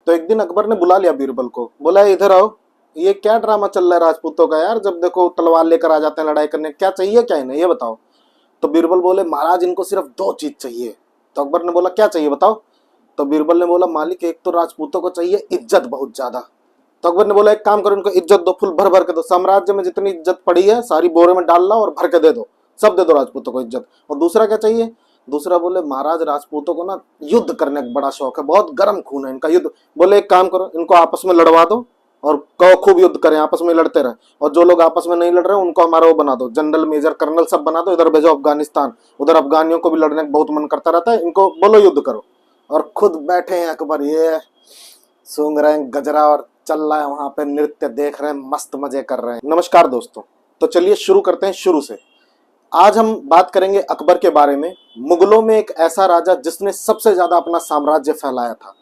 तो एक दिन अकबर ने बुला लिया बीरबल को, बोला इधर आओ, ये क्या ड्रामा चल रहा है राजपूतों का यार, जब देखो तलवार लेकर आ जाते हैं लड़ाई करने, क्या चाहिए क्या इन्हें ये बताओ। तो बीरबल बोले महाराज इनको सिर्फ दो चीज चाहिए। तो अकबर ने बोला क्या चाहिए बताओ। तो बीरबल ने बोला मालिक एक तो राजपूतों को चाहिए इज्जत बहुत ज्यादा। तो अकबर ने बोला एक काम करो इनको इज्जत दो, फुल भर भर के दो, साम्राज्य में जितनी इज्जत पड़ी है सारी बोरे में डाल ला और भर के दे दो, सब दे दो राजपूतों को इज्जत। और दूसरा क्या चाहिए, दूसरा बोले महाराज राजपूतों को ना युद्ध करने का बड़ा शौक है, बहुत गर्म खून है इनका युद्ध। बोले एक काम करो इनको आपस में लड़वा दो और कहो खूब युद्ध करें, आपस में लड़ते रहे, और जो लोग आपस में नहीं लड़ रहे उनको हमारा वो बना दो, जनरल मेजर कर्नल सब बना दो, इधर भेजो अफगानिस्तान, उधर अफगानियों को भी लड़ने का बहुत मन करता रहता है, इनको बोलो युद्ध करो। और खुद बैठे हैं अकबर, ये सूंघ रहे हैं गजरा और चल रहा है वहां पे नृत्य देख रहे हैं, मस्त मजे कर रहे हैं। नमस्कार दोस्तों, तो चलिए शुरू करते हैं शुरू से। आज हम बात करेंगे अकबर के बारे में, मुगलों में एक ऐसा राजा जिसने सबसे ज्यादा अपना साम्राज्य फैलाया था।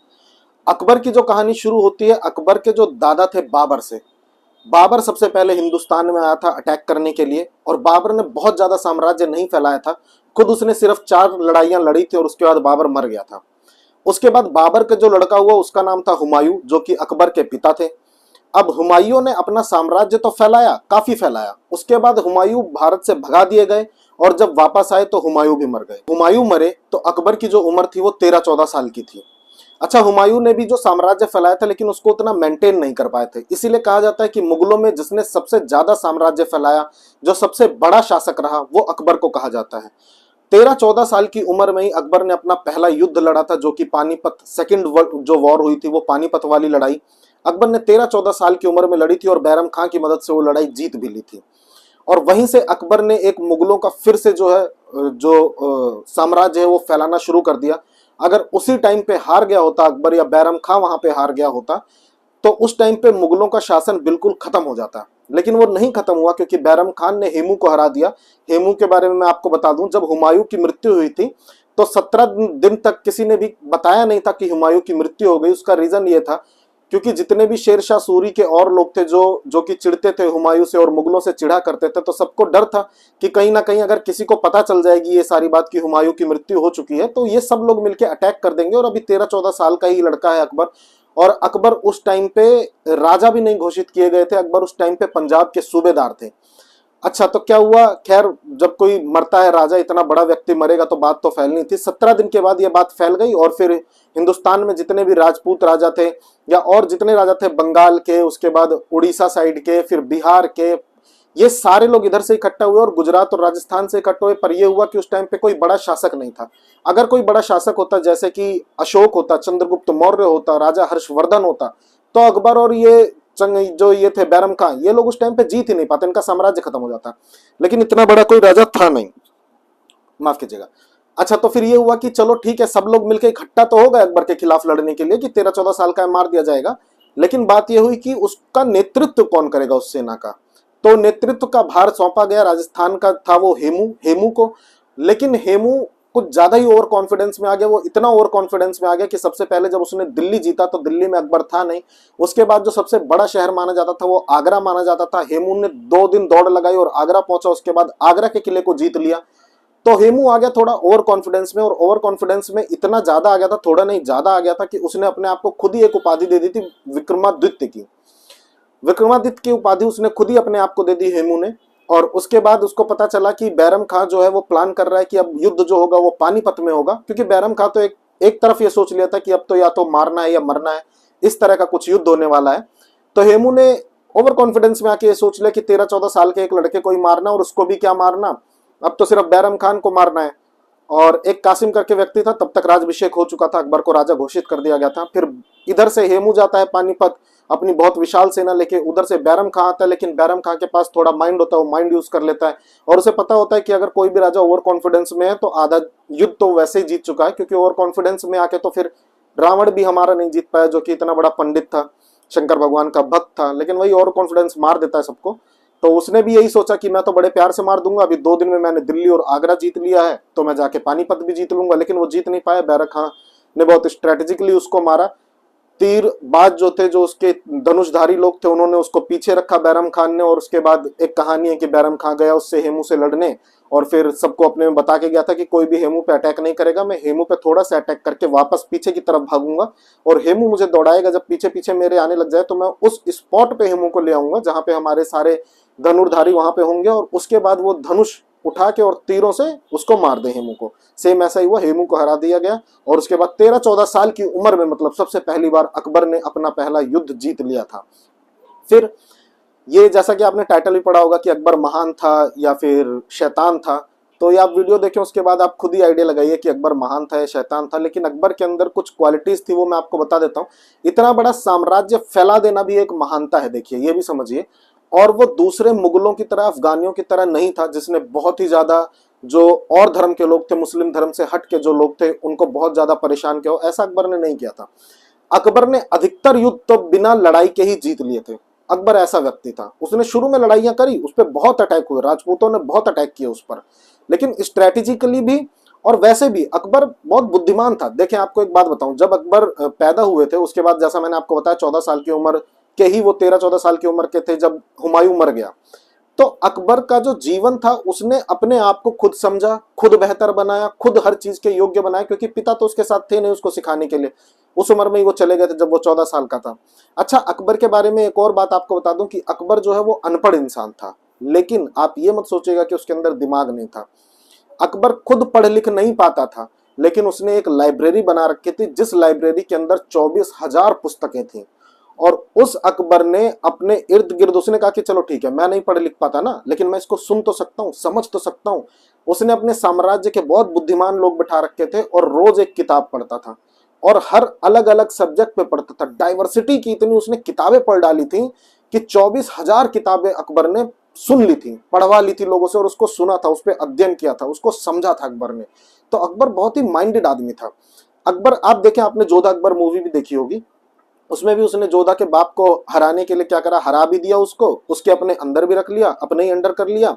अकबर की जो कहानी शुरू होती है अकबर के जो दादा थे बाबर से। बाबर सबसे पहले हिंदुस्तान में आया था अटैक करने के लिए, और बाबर ने बहुत ज्यादा साम्राज्य नहीं फैलाया था, खुद उसने सिर्फ 4 लड़ाइयां लड़ी थी और उसके बाद बाबर मर गया था। उसके बाद बाबर का जो लड़का हुआ उसका नाम था हुमायूं, जो कि अकबर के पिता थे। अब हुमायूं ने अपना साम्राज्य तो फैलाया, काफी फैलाया, उसके बाद हुमायूं भारत से भगा दिए गए, और जब वापस आए तो हुमायूं भी मर गए। हुमायूं मरे तो अकबर की जो उम्र थी वो 13-14 साल की थी। अच्छा, हुमायूं ने भी जो साम्राज्य फैलाया था लेकिन उसको उतना मेंटेन नहीं कर पाए थे, इसीलिए कहा जाता है कि मुगलों में जिसने सबसे ज्यादा साम्राज्य फैलाया, जो सबसे बड़ा शासक रहा, वो अकबर को कहा जाता है। 13-14 साल की उम्र में ही अकबर ने अपना पहला युद्ध लड़ा था, जो कि पानीपत, सेकंड जो वॉर हुई थी वो पानीपत वाली लड़ाई अकबर ने 13-14 साल की उम्र में लड़ी थी, और बैरम खां की मदद से वो लड़ाई जीत भी ली थी। और वहीं से अकबर ने एक मुगलों का फिर से जो है साम्राज्य है वो फैलाना शुरू कर दिया। अगर उसी टाइम पे हार गया होता अकबर, या बैरम खां वहां पे हार गया होता, तो उस टाइम पे मुगलों का शासन बिल्कुल खत्म हो जाता। लेकिन वो नहीं खत्म हुआ, क्योंकि बैरम खान ने हेमू को हरा दिया। हेमू के बारे में मैं आपको बता दूं, जब हुमायूं की मृत्यु हुई थी तो 17 दिन तक किसी ने भी बताया नहीं था कि हुमायूं की मृत्यु हो गई। उसका रीजन ये था क्योंकि जितने भी शेरशाह सूरी के और लोग थे जो कि चिढ़ते थे हुमायूं से और मुगलों से चिढ़ा करते थे, तो सबको डर था कि कहीं ना कहीं अगर किसी को पता चल जाएगी ये सारी बात कि हुमायूं की मृत्यु हो चुकी है, तो ये सब लोग मिलकर अटैक कर देंगे। और अभी 13-14 साल का ही लड़का है अकबर, और अकबर उस टाइम पे राजा भी नहीं घोषित किए गए थे, अकबर उस टाइम पे पंजाब के सूबेदार थे। अच्छा, तो क्या हुआ, खैर जब कोई मरता है राजा, इतना बड़ा व्यक्ति मरेगा तो बात तो फैलनी थी। 17 दिन के बाद ये बात फैल गई, और फिर हिंदुस्तान में जितने भी राजपूत राजा थे, या और जितने राजा थे बंगाल के, उसके बाद उड़ीसा साइड के, फिर बिहार के, ये सारे लोग इधर से इकट्ठा हुए और गुजरात और राजस्थान से इकट्ठे हुए। पर यह हुआ कि उस टाइम पे कोई बड़ा शासक नहीं था। अगर कोई बड़ा शासक होता, जैसे कि अशोक होता, चंद्रगुप्त मौर्य होता, राजा हर्षवर्धन होता, तो अकबर और ये जो ये थे बैरम खान, ये लोग उस टाइम पे जीत ही नहीं पाते, इनका साम्राज्य खत्म हो जाता। लेकिन इतना बड़ा कोई राजा था नहीं, माफ कीजिएगा। अच्छा, तो फिर ये हुआ कि चलो ठीक है, सब लोग मिलकर इकट्ठा तो हो गए अकबर के खिलाफ लड़ने के लिए कि 13-14 साल का मार दिया जाएगा। लेकिन बात यह हुई कि उसका नेतृत्व कौन करेगा उस सेना का। तो नेतृत्व का भार सौंपा गया, राजस्थान का था वो हेमू को। लेकिन हेमू कुछ ज्यादा ही ओवर कॉन्फिडेंस में आ गया। वो इतना ओवर कॉन्फिडेंस में आ गया कि सबसे पहले जब उसने दिल्ली जीता तो दिल्ली में अकबर था नहीं। उसके बाद जो सबसे बड़ा शहर माना जाता था वो आगरा माना जाता था। हेमू ने 2 दिन दौड़ लगाई और आगरा पहुंचा, उसके बाद आगरा के किले को जीत लिया। तो हेमू आ गया थोड़ा ओवर कॉन्फिडेंस में, और ओवर कॉन्फिडेंस में इतना ज्यादा आ गया था, थोड़ा नहीं ज्यादा आ गया था, कि उसने अपने आप को खुद ही एक उपाधि दे दी थी विक्रमादित्य की। विक्रमादित्य की उपाधि उसने खुद ही अपने आप को दे दी हेमू ने। और उसके बाद उसको पता चला कि बैरम खां जो है वो प्लान कर रहा है कि अब युद्ध जो होगा वो पानीपत में होगा, क्योंकि बैरम खां तो एक तरफ ये सोच लिया था कि अब तो या तो मारना है या मरना है, इस तरह का कुछ युद्ध होने वाला है। तो हेमू ने ओवर कॉन्फिडेंस में आके ये सोच लिया कि 13-14 साल के एक लड़के को ही मारना, और उसको भी क्या मारना, अब तो सिर्फ बैरम खान को मारना है। और एक कासिम करके व्यक्ति था, तब तक राजभिषेक हो चुका था, अकबर को राजा घोषित कर दिया गया था। फिर इधर से हेमू जाता है पानीपत अपनी बहुत विशाल सेना लेके, उधर से बैरम खां आता है, लेकिन बैरम खां के पास थोड़ा माइंड होता है, वो माइंड यूज कर लेता है, और उसे पता होता है कि अगर कोई भी राजा ओवर कॉन्फिडेंस में है तो आधा युद्ध तो वैसे ही जीत चुका है, क्योंकि ओवर कॉन्फिडेंस में आके तो फिर रावण भी हमारा नहीं जीत पाया, जो कि इतना बड़ा पंडित था, शंकर भगवान का भक्त था, लेकिन वही ओवर कॉन्फिडेंस मार देता है सबको। तो उसने भी यही सोचा कि मैं तो बड़े प्यार से मार दूंगा, अभी 2 दिन में मैंने दिल्ली और आगरा जीत लिया है तो मैं जाके पानीपत भी जीत लूंगा। लेकिन वो जीत नहीं पाया। बैरम खां ने बहुत स्ट्रेटेजिकली उसको मारा। तीरबाज जो थे, जो उसके धनुषधारी लोग थे, उन्होंने उसको पीछे रखा बैरम खान ने। और उसके बाद एक कहानी है कि बैरम खां गया उससे हेमू से लड़ने, और फिर सबको अपने में बता के गया था कि कोई भी हेमू पे अटैक नहीं करेगा, मैं हेमू पे थोड़ा सा अटैक करके वापस पीछे की तरफ भागूंगा और हेमू मुझे दौड़ाएगा, जब पीछे पीछे मेरे आने लग जाए तो मैं उस स्पॉट पे हेमू को ले आऊंगा जहां पे हमारे सारे धनुर्धारी वहां पे होंगे और उसके बाद वो धनुष उठा के और तीरों से उसको मार दे हेमू को। सेम ऐसा ही हुआ, हेमू को हरा दिया गया और उसके बाद 13-14 साल की उम्र में मतलब सबसे पहली बार अकबर ने अपना पहला युद्ध जीत लिया था। फिर ये जैसा कि आपने टाइटल भी पढ़ा होगा कि अकबर महान था या फिर शैतान था, तो ये आप वीडियो देखें उसके बाद आप खुद ही आइडिया लगाइए कि अकबर महान था या शैतान था। लेकिन अकबर के अंदर कुछ क्वालिटीज थी, वो मैं आपको बता देता हूँ। इतना बड़ा साम्राज्य फैला देना भी एक महानता है, देखिए ये भी समझिए। और वो दूसरे मुगलों की तरह, अफगानियों की तरह नहीं था जिसने बहुत ही ज्यादा जो और धर्म के लोग थे, मुस्लिम धर्म से हट के जो लोग थे, उनको बहुत ज्यादा परेशान किया हो, ऐसा अकबर ने नहीं किया था। अकबर ने अधिकतर युद्ध तो बिना लड़ाई के ही जीत लिए थे। अकबर ऐसा व्यक्ति था, उसने शुरू में लड़ाइयां करी, उस पर बहुत अटैक हुए, राजपूतों ने बहुत अटैक किए उस पर, लेकिन स्ट्रेटेजिकली भी और वैसे भी अकबर बहुत बुद्धिमान था। देखें आपको एक बात बताऊं, जब अकबर पैदा हुए थे उसके बाद जैसा मैंने आपको बताया 14 साल की उम्र के ही वो 13-14 साल की उम्र के थे जब हुमायूं मर गया। तो अकबर का जो जीवन था उसने अपने आप को खुद समझा, खुद बेहतर बनाया, खुद हर चीज के योग्य बनाया, क्योंकि पिता तो उसके साथ थे नहीं उसको सिखाने के लिए, उस उम्र में ही वो चले गए थे जब वो 14 साल का था। अच्छा, अकबर के बारे में एक और बात आपको बता दूं कि अकबर जो है वो अनपढ़ इंसान था, लेकिन आप ये मत सोचिएगा कि उसके अंदर दिमाग नहीं था। अकबर खुद पढ़ लिख नहीं पाता था, लेकिन उसने एक लाइब्रेरी बना रखी थी जिस लाइब्रेरी के अंदर 24,000 पुस्तकें थी। और उस अकबर ने अपने इर्द गिर्द उसने कहा कि चलो ठीक है, मैं नहीं पढ़ लिख पाता ना, लेकिन मैं इसको सुन तो सकता हूँ, समझ तो सकता हूँ। उसने अपने साम्राज्य के बहुत बुद्धिमान लोग बिठा रखे थे और रोज एक किताब पढ़ता था और हर अलग अलग सब्जेक्ट पे पढ़ता था। डाइवर्सिटी की इतनी उसने किताबें पढ़ डाली थी कि 24,000 किताबें अकबर ने सुन ली थी, पढ़वा ली थी लोगों से, और उसको सुना था, उस पर अध्ययन किया था, उसको समझा था अकबर ने। तो अकबर बहुत ही माइंडेड आदमी था। अकबर, आप देखें, आपने जोधा अकबर मूवी भी देखी होगी, उसमें भी उसने जोधा के बाप को हराने के लिए क्या करा, हरा भी दिया उसको, उसके अपने अंदर भी रख लिया, अपने ही अंडर कर लिया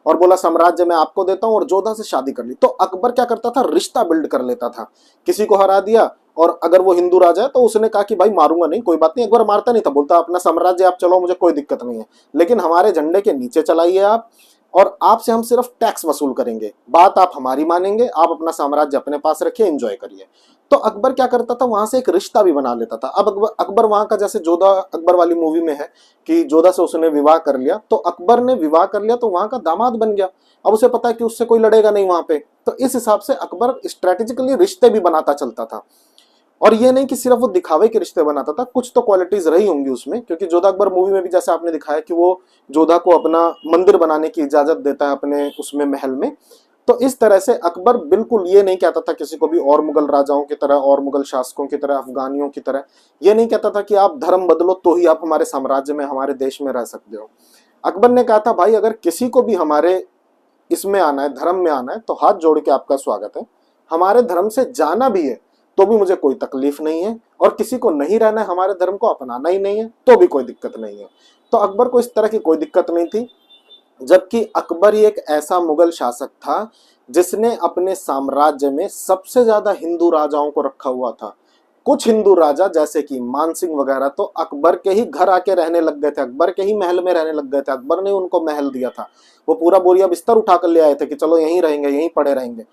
और बोला साम्राज्य मैं आपको देता हूं, और जोधा से शादी कर ली। तो अकबर क्या करता था, रिश्ता बिल्ड कर लेता था। किसी को हरा दिया और अगर वो हिंदू राजा है तो उसने कहा कि भाई मारूंगा नहीं, कोई बात नहीं। अकबर मारता नहीं था, बोलता अपना साम्राज्य आप चलो, मुझे कोई दिक्कत नहीं है, लेकिन हमारे झंडे के नीचे चलाइए आप, और आपसे हम सिर्फ टैक्स वसूल करेंगे, बात आप हमारी मानेंगे, आप अपना साम्राज्य अपने पास रखिए, एंजॉय करिए। तो अकबर क्या करता था, वहां से एक रिश्ता भी बना लेता था। अब अकबर वहां का, जैसे जोधा अकबर वाली मूवी में है कि जोधा से उसने विवाह कर लिया, तो अकबर ने विवाह कर लिया तो वहां का दामाद बन गया। अब उसे पता है कि उससे कोई लड़ेगा नहीं वहां पे, तो इस हिसाब से अकबर स्ट्रेटेजिकली रिश्ते भी बनाता चलता था। और ये नहीं कि सिर्फ वो दिखावे के रिश्ते बनाता था, कुछ तो क्वालिटीज रही होंगी उसमें, क्योंकि जोधा अकबर मूवी में भी जैसे आपने दिखाया कि वो जोधा को अपना मंदिर बनाने की इजाजत देता है अपने उसमें महल में। तो इस तरह से अकबर बिल्कुल ये नहीं कहता था किसी को भी, और मुगल राजाओं की तरह, और मुगल शासकों की तरह, अफगानियों की तरह, ये नहीं कहता था कि आप धर्म बदलो तो ही आप हमारे साम्राज्य में, हमारे देश में रह सकते हो। अकबर ने कहा था भाई अगर किसी को भी हमारे इसमें आना है, धर्म में आना है, तो हाथ जोड़ के आपका स्वागत है। हमारे धर्म से जाना भी है तो भी मुझे कोई तकलीफ नहीं है, और किसी को नहीं रहना है, हमारे धर्म को अपनाना ही नहीं है तो भी कोई दिक्कत नहीं है। तो अकबर को इस तरह की कोई दिक्कत नहीं थी। जबकि अकबर ही एक ऐसा मुगल शासक था जिसने अपने साम्राज्य में सबसे ज्यादा हिंदू राजाओं को रखा हुआ था। कुछ हिंदू राजा जैसे कि मानसिंह वगैरह तो अकबर के ही घर आके रहने लग गए थे, अकबर के ही महल में रहने लग गए थे, अकबर ने उनको महल दिया था, वो पूरा बोरिया बिस्तर उठाकर ले आए थे कि चलो यहीं रहेंगे, यहीं पड़े रहेंगे।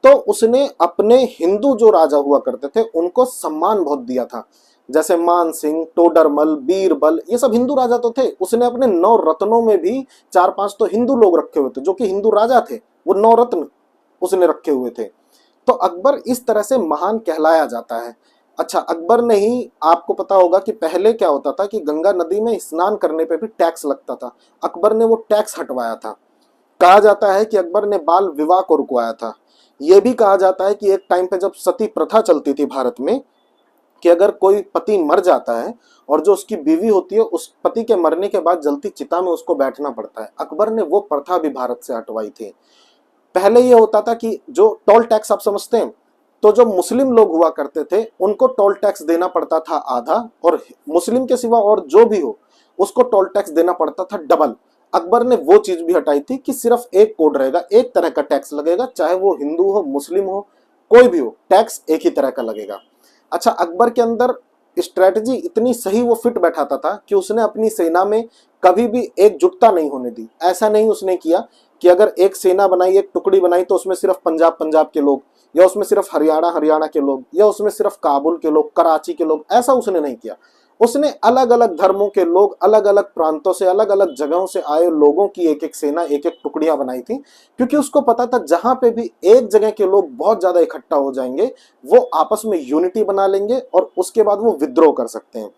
तो उसने अपने हिंदू जो राजा हुआ करते थे उनको सम्मान बहुत दिया था, जैसे मान सिंह, टोडरमल, बीरबल, ये सब हिंदू राजा तो थे। उसने अपने 9 रत्नों में भी 4-5 तो हिंदू लोग रखे हुए थे जो कि हिंदू राजा थे, वो 9 रत्न उसने रखे हुए थे। तो अकबर इस तरह से महान कहलाया जाता है। अच्छा, अकबर ने ही, आपको पता होगा कि पहले क्या होता था कि गंगा नदी में स्नान करने पे भी टैक्स लगता था, अकबर ने वो टैक्स हटवाया था। कहा जाता है कि अकबर ने बाल विवाह को रुकवाया था। यह भी कहा जाता है कि एक टाइम पे जब सती प्रथा चलती थी भारत में, कि अगर कोई पति मर जाता है और जो उसकी बीवी होती है उस पति के मरने के बाद जलती चिता में उसको बैठना पड़ता है, अकबर ने वो प्रथा भी भारत से हटवाई थी। पहले ये होता था कि जो टोल टैक्स आप समझते हैं, तो जो मुस्लिम लोग हुआ करते थे उनको टोल टैक्स देना पड़ता था आधा, और मुस्लिम के सिवा और जो भी हो उसको टोल टैक्स देना पड़ता था डबल। अकबर ने वो चीज भी हटाई थी कि सिर्फ एक कोड रहेगा, एक तरह का टैक्स लगेगा, चाहे वो हिंदू हो, मुस्लिम हो, कोई भी हो, टैक्स एक ही तरह का लगेगा। अच्छा, अकबर के अंदर स्ट्रेटजी इतनी सही वो फिट बैठाता था कि उसने अपनी सेना में कभी भी एकजुटता नहीं होने दी। ऐसा नहीं उसने किया कि अगर एक सेना बनाई, एक टुकड़ी बनाई, तो उसमें सिर्फ पंजाब के लोग, या उसमें सिर्फ हरियाणा के लोग, या उसमें सिर्फ काबुल के लोग, कराची के लोग, ऐसा उसने नहीं किया। उसने अलग अलग धर्मों के लोग, अलग अलग प्रांतों से, अलग अलग जगहों से आए लोगों की एक एक सेना, एक एक टुकड़ियां बनाई थी, क्योंकि उसको पता था जहां पे भी एक जगह के लोग बहुत ज्यादा इकट्ठा हो जाएंगे, वो आपस में यूनिटी बना लेंगे और उसके बाद वो विद्रोह कर सकते हैं।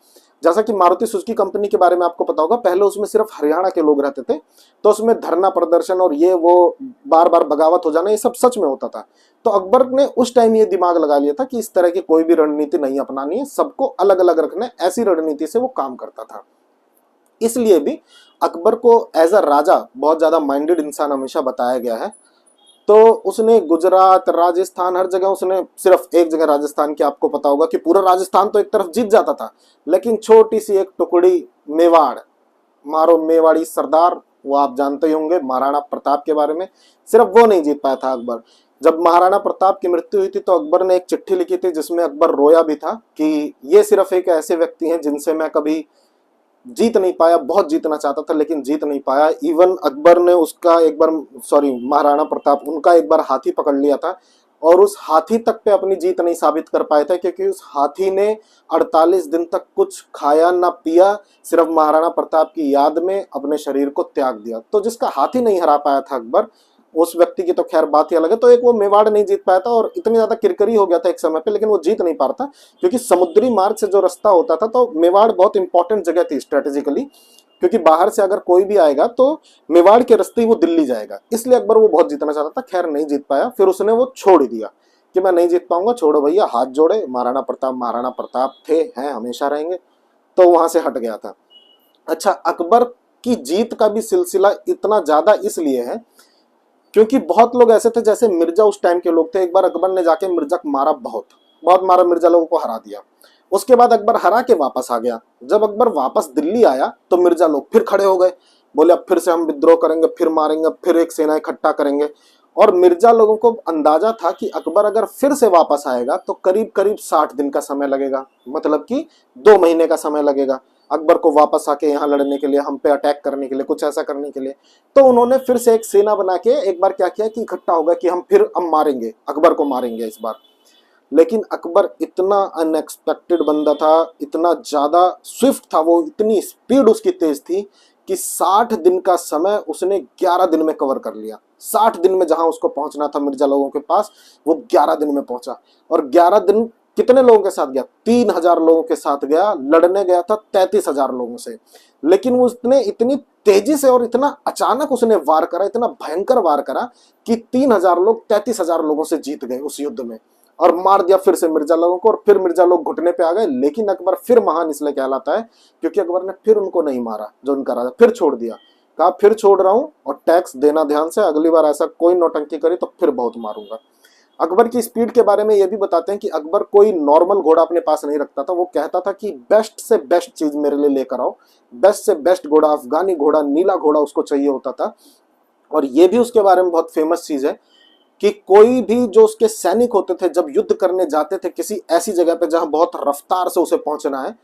जैसा कि मारुति सुजुकी कंपनी के बारे में आपको पता होगा, पहले उसमें सिर्फ हरियाणा के लोग रहते थे, तो उसमें धरना प्रदर्शन और ये वो बार बार बगावत हो जाना, ये सब सच में होता था। तो अकबर ने उस टाइम ये दिमाग लगा लिया था कि इस तरह की कोई भी रणनीति नहीं अपनानी है, सबको अलग अलग रखना है, ऐसी रणनीति से वो काम करता था। इसलिए भी अकबर को एज अ राजा बहुत ज्यादा माइंडेड इंसान हमेशा बताया गया है। तो उसने गुजरात, राजस्थान, हर जगह उसने, सिर्फ एक जगह राजस्थान की आपको पता होगा कि पूरा राजस्थान तो एक तरफ जीत जाता था, लेकिन छोटी सी एक टुकड़ी मेवाड़, मारो मेवाड़ी सरदार, वो आप जानते ही होंगे महाराणा प्रताप के बारे में, सिर्फ वो नहीं जीत पाया था अकबर। जब महाराणा प्रताप की मृत्यु हुई थी तो अकबर ने एक चिट्ठी लिखी थी जिसमें अकबर रोया भी था कि ये सिर्फ एक ऐसे व्यक्ति हैं जिनसे मैं कभी जीत नहीं पाया, बहुत जीतना चाहता था लेकिन जीत नहीं पाया। इवन अकबर ने उसका एक बार, सॉरी, महाराणा प्रताप, उनका एक बार हाथी पकड़ लिया था और उस हाथी तक पे अपनी जीत नहीं साबित कर पाए थे, क्योंकि उस हाथी ने 48 दिन तक कुछ खाया ना पिया, सिर्फ महाराणा प्रताप की याद में अपने शरीर को त्याग दिया। तो जिसका हाथी नहीं हरा पाया था अकबर, उस व्यक्ति की तो खैर बात ही अलग है। तो एक वो मेवाड़ नहीं जीत पाया था और इतनी ज्यादा किरकिरी हो गया था एक समय पे, लेकिन वो जीत नहीं पा रहा था क्योंकि समुद्री मार्ग से जो रास्ता होता था, तो मेवाड़ बहुत इंपॉर्टेंट जगह थी स्ट्रेटेजिकली, क्योंकि बाहर से अगर कोई भी आएगा तो मेवाड़ के रास्ते ही वो दिल्ली जाएगा। इसलिए अकबर वो बहुत जीतना चाहता था, खैर नहीं जीत पाया। फिर उसने वो छोड़ ही दिया कि मैं नहीं जीत पाऊंगा, छोड़ो भैया, हाथ जोड़े, महाराणा प्रताप थे, हैं, हमेशा रहेंगे। तो वहां से हट गया था। अच्छा, अकबर की जीत का भी सिलसिला इतना ज्यादा इसलिए है क्योंकि बहुत लोग ऐसे थे, जैसे मिर्जा उस टाइम के लोग थे, एक बार अकबर ने जाके मिर्जा को मारा, बहुत बहुत मारा, मिर्जा लोगों को हरा दिया। उसके बाद अकबर हरा के वापस आ गया। जब अकबर वापस दिल्ली आया तो मिर्जा लोग फिर खड़े हो गए, बोले अब फिर से हम विद्रोह करेंगे, फिर मारेंगे, फिर एक सेना इकट्ठा करेंगे। और मिर्जा लोगों को अंदाजा था कि अकबर अगर फिर से वापस आएगा तो करीब करीब 60 दिन का समय लगेगा, मतलब कि 2 महीने का समय लगेगा अकबर को वापस आके यहाँ लड़ने के लिए, हम पे अटैक करने के लिए, कुछ ऐसा करने के लिए। तो उन्होंने फिर से एक सेना बना के एक बार क्या किया कि इकट्ठा हो गया कि हम फिर अब मारेंगे, अकबर को मारेंगे इस बार। लेकिन अकबर इतना अनएक्सपेक्टेड बंदा था, इतना ज्यादा स्विफ्ट था वो, इतनी स्पीड उसकी तेज थी कि 60 दिन का समय उसने 11 दिन में कवर कर लिया। 60 दिन में जहां उसको पहुंचना था मिर्जा लोगों के पास, वो 11 दिन में पहुंचा। और 11 दिन कितने लोगों के साथ गया? 3000 लोगों के साथ गया, लड़ने गया था 33,000 लोगों से। लेकिन वो उसने इतनी तेजी से और इतना अचानक उसने वार करा, इतना भयंकर वार करा कि 3000 लोग 33,000 लोगों से जीत गए उस युद्ध में, और मार दिया फिर से मिर्जा लोगों को। और फिर मिर्जा लोग घुटने पे आ गए। लेकिन अकबर फिर महान इसलिए कहलाता है क्योंकि अकबर ने फिर उनको नहीं मारा, जो उनका राजा, फिर छोड़ दिया, कहा फिर छोड़ रहा हूं और टैक्स देना ध्यान से, अगली बार ऐसा कोई नौटंकी करी तो फिर बहुत मारूंगा। अकबर की स्पीड के बारे में ये भी बताते हैं कि अकबर कोई नॉर्मल घोड़ा अपने पास नहीं रखता था। वो कहता था कि बेस्ट से बेस्ट चीज मेरे लिए लेकर आओ, बेस्ट से बेस्ट घोड़ा, अफगानी घोड़ा, नीला घोड़ा उसको चाहिए होता था। और ये भी उसके बारे में बहुत फेमस चीज है कि कोई भी जो उसके सैनिक होते थे, जब युद्ध करने जाते थे किसी ऐसी जगह पे जहां बहुत रफ्तार से उसे पहुंचना है,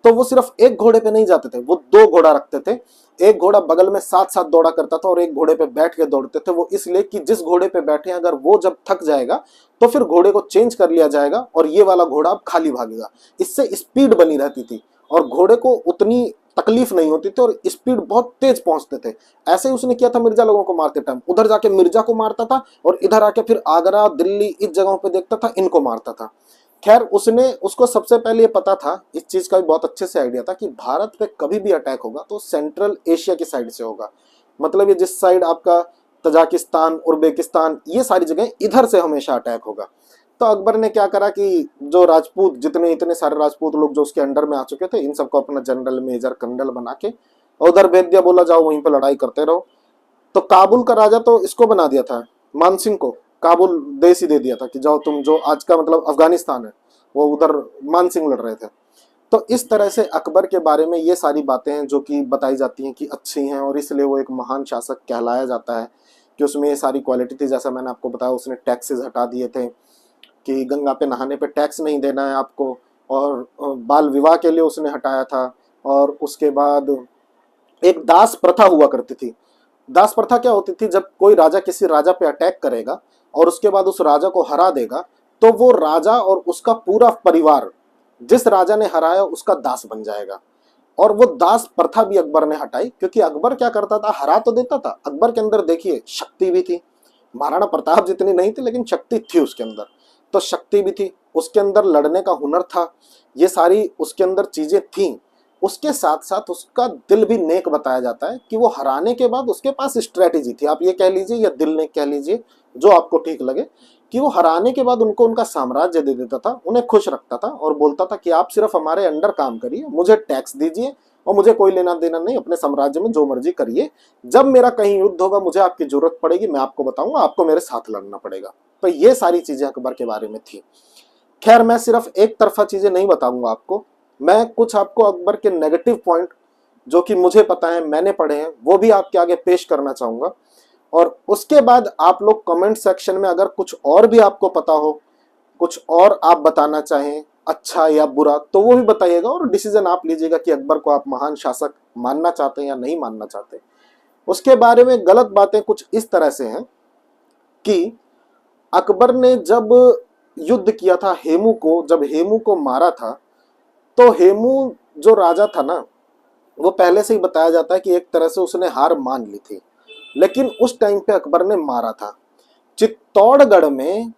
तो वो सिर्फ एक घोड़े पे नहीं जाते थे, वो 2 घोड़ा रखते थे। एक घोड़ा बगल में साथ साथ दौड़ा करता था और एक घोड़े पे बैठ के दौड़ते थे। वो इसलिए कि जिस घोड़े पे बैठे हैं, अगर वो जब थक जाएगा तो फिर घोड़े को चेंज कर लिया जाएगा और ये वाला घोड़ा अब खाली भागेगा। इससे स्पीड बनी रहती थी और घोड़े को उतनी तकलीफ नहीं होती थी और स्पीड बहुत तेज पहुंचते थे। ऐसे ही उसने किया था मिर्जा लोगों को मारते टाइम, उधर जाके मिर्जा को मारता था और इधर आके फिर आगरा, दिल्ली, इस जगहों पे देखता था, इनको मारता था। खैर, उसको सबसे पहले ये पता था, इस चीज का भी बहुत अच्छे से आइडिया था कि भारत पे कभी भी अटैक होगा तो सेंट्रल एशिया की साइड से होगा। मतलब ये जिस साइड आपका तजाकिस्तान, उज्बेकिस्तान, ये सारी जगह, इधर से हमेशा अटैक होगा। तो अकबर ने क्या करा कि जो राजपूत, जितने इतने सारे राजपूत लोग जो उसके अंडर में आ चुके थे, इन सबको अपना जनरल, मेजर, कर्नल बना के उधर भेज दिया। बोला जाओ वहीं पर लड़ाई करते रहो। तो काबुल का राजा तो इसको बना दिया था, मानसिंह को काबुल देश ही दे दिया था कि जाओ तुम, जो आज का मतलब अफगानिस्तान है, वो उधर मानसिंह लड़ रहे थे। तो इस तरह से अकबर के बारे में ये सारी बातें हैं जो कि बताई जाती हैं कि अच्छी हैं, और इसलिए वो एक महान शासक कहलाया जाता है कि उसमें ये सारी क्वालिटी थी। जैसा मैंने आपको बताया, उसने टैक्सेस हटा दिए थे कि गंगा पे नहाने पे टैक्स नहीं देना है आपको, और बाल विवाह के लिए उसने हटाया था। और उसके बाद एक दास प्रथा हुआ करती थी। दास प्रथा क्या होती थी, जब कोई राजा किसी राजा पे अटैक करेगा और उसके बाद उस राजा को हरा देगा, तो वो राजा और उसका पूरा परिवार जिस राजा ने हराया उसका दास बन जाएगा। और वो दास प्रथा भी अकबर ने हटाई, क्योंकि अकबर क्या करता था, हरा तो देता था, अकबर के अंदर देखिए शक्ति भी थी, महाराणा प्रताप जितनी नहीं थी लेकिन शक्ति थी उसके अंदर। तो शक्ति भी थी उसके अंदर, लड़ने का हुनर था, ये सारी उसके अंदर चीजें थी। उसके साथ साथ उसका दिल भी नेक बताया जाता है कि वो हराने के बाद उसके पास स्ट्रेटेजी थी, आप ये कह लीजिए या दिल नेक कह लीजिए, जो आपको ठीक लगे, कि वो हराने के बाद उनको उनका साम्राज्य दे देता था, उन्हें खुश रखता था और बोलता था कि आप सिर्फ हमारे अंडर काम करिए, मुझे टैक्स दीजिए और मुझे कोई लेना देना नहीं, अपने साम्राज्य में जो मर्जी करिए, जब मेरा कहीं युद्ध होगा, मुझे आपकी जरूरत पड़ेगी, मैं आपको बताऊंगा, आपको मेरे साथ लड़ना पड़ेगा। तो ये सारी चीजें अकबर के बारे में थी। खैर मैं सिर्फ एक तरफा चीजें नहीं बताऊंगा आपको, मैं कुछ आपको अकबर के नेगेटिव पॉइंट जो कि मुझे पता है, मैंने पढ़े हैं, वो भी आपके आगे पेश करना चाहूंगा। और उसके बाद आप लोग कमेंट सेक्शन में अगर कुछ और भी आपको पता हो, कुछ और आप बताना चाहें अच्छा या बुरा, तो वो भी बताइएगा और डिसीजन आप लीजिएगा कि अकबर को आप महान शासक मानना चाहते हैं या नहीं मानना चाहते। उसके बारे में गलत बातें कुछ इस तरह से हैं कि अकबर ने जब युद्ध किया था हेमू को, जब हेमू को मारा था, तो हेमू जो राजा था ना, वो पहले से ही बताया जाता है कि एक तरह से उसने हार मान ली थी, लेकिन उस टाइम पे अकबर ने मारा था। चित्तौड़गढ़ में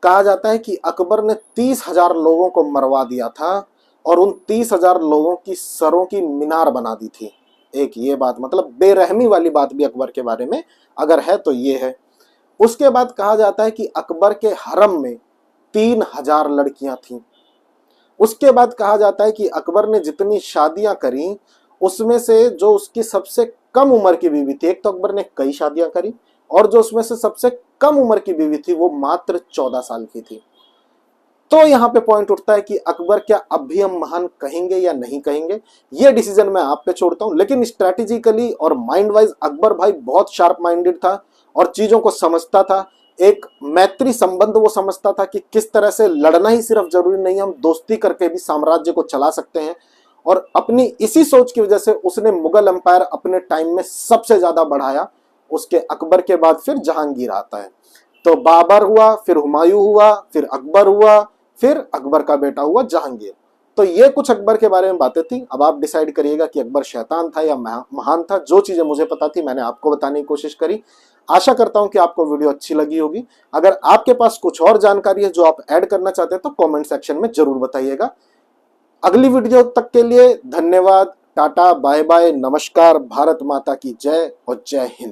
कहा जाता है कि अकबर ने 30,000 लोगों को मरवा दिया था और उन 30,000 लोगों की सरों की मीनार बना दी थी। एक ये बात, मतलब बेरहमी वाली बात भी अकबर के बारे में अगर है तो ये है। उसके बाद कहा जाता है कि अकबर के हरम में 3,000 लड़कियां थीं। उसके बाद कहा जाता है कि अकबर ने जितनी शादियां करी, उसमें से जो उसकी सबसे कम उम्र की बीवी थी, एक तो अकबर ने कई शादियां करी, और जो उसमें से सबसे कम उम्र की बीवी थी वो मात्र 14 साल की थी। तो यहाँ पे पॉइंट उठता है कि अकबर क्या अब भी हम महान कहेंगे या नहीं कहेंगे, ये डिसीजन मैं आप पे छोड़ता हूँ। लेकिन स्ट्रेटेजिकली और माइंड वाइज अकबर भाई बहुत शार्प माइंडेड था और चीजों को समझता था। एक मैत्री संबंध वो समझता था कि किस तरह से लड़ना ही सिर्फ जरूरी नहीं, हम दोस्ती करके भी साम्राज्य को चला सकते हैं। और अपनी इसी सोच की वजह से उसने मुगल एम्पायर अपने टाइम में सबसे ज्यादा बढ़ाया। उसके अकबर के बाद फिर जहांगीर आता है, तो बाबर हुआ, फिर हुमायूं हुआ, फिर अकबर हुआ, फिर अकबर का बेटा हुआ जहांगीर। तो ये कुछ अकबर के बारे में बातें थी। अब आप डिसाइड करिएगा कि अकबर शैतान था या महान था। जो चीजें मुझे पता थी मैंने आपको बताने की कोशिश करी। आशा करता हूं कि आपको वीडियो अच्छी लगी होगी। अगर आपके पास कुछ और जानकारी है जो आप ऐड करना चाहते हैं तो कमेंट सेक्शन में जरूर बताइएगा। अगली वीडियो तक के लिए धन्यवाद, टाटा, बाय बाय, नमस्कार, भारत माता की जय और जय हिंद।